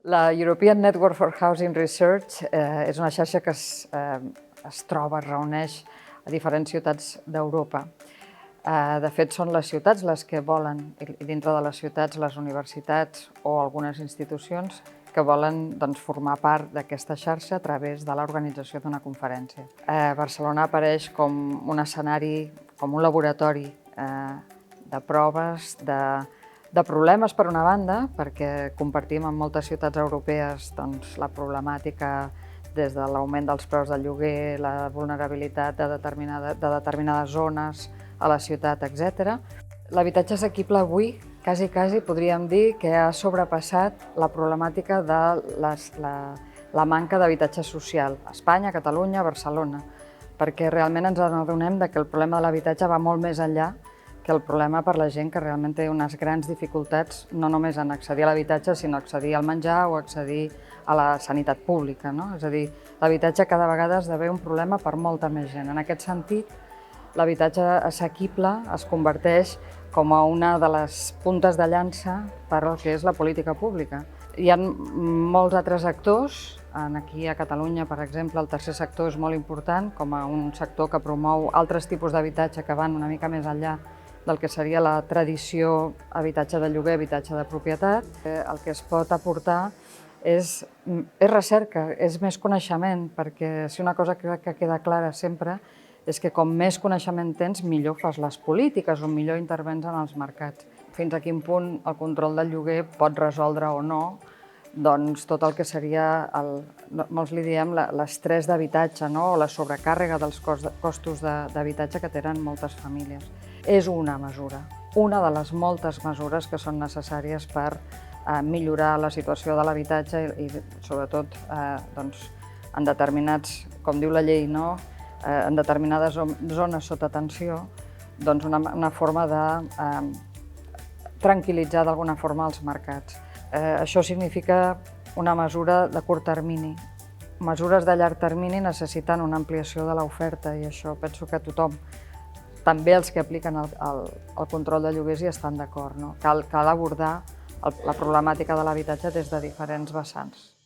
La European Network for Housing Research és una xarxa que es troba, es reuneix a diferents ciutats d'Europa. De fet, són les ciutats les que volen, i dintre de les ciutats, les universitats o algunes institucions que volen formar part d'aquesta xarxa a través de l'organització d'una conferència. Barcelona apareix com un escenari, com un laboratori de proves, de problemes per una banda, perquè compartim amb moltes ciutats europees la problemàtica des de l'augment dels preus del lloguer, la vulnerabilitat de determinades zones a la ciutat, etc. L'habitatge assequible avui, quasi podríem dir que ha sobrepassat la problemàtica de la manca d'habitatge social a Espanya, Catalunya, Barcelona, perquè realment ens adonem que el problema de l'habitatge va molt més enllà que el problema per la gent que realment té unes grans dificultats no només en accedir a l'habitatge, sinó accedir al menjar o accedir a la sanitat pública. És a dir, l'habitatge cada vegada esdevé un problema per molta més gent. En aquest sentit, l'habitatge assequible es converteix com a una de les puntes de llança per al que és la política pública. Hi ha molts altres actors. Aquí a Catalunya, per exemple, el tercer sector és molt important com a un sector que promou altres tipus d'habitatge que van una mica més enllà del que seria la tradició habitatge de lloguer, habitatge de propietat. El que es pot aportar és recerca, és més coneixement, perquè si una cosa que queda clara sempre és que com més coneixement tens, millor fas les polítiques o millor intervens en els mercats. Fins a quin punt el control del lloguer pot resoldre o no tot el que seria, molts li diem, l'estrès d'habitatge o la sobrecàrrega dels costos d'habitatge que tenen moltes famílies. És una mesura, una de les moltes mesures que són necessàries per millorar la situació de l'habitatge i sobretot en determinats, com diu la llei, en determinades zones sota tensió, una forma de tranquil·litzar d'alguna forma els mercats. Això significa una mesura de curt termini. Mesures de llarg termini necessiten una ampliació de l'oferta i això penso que tothom, també els que apliquen el control de lloguers, hi estan d'acord. Cal abordar la problemàtica de l'habitatge des de diferents vessants.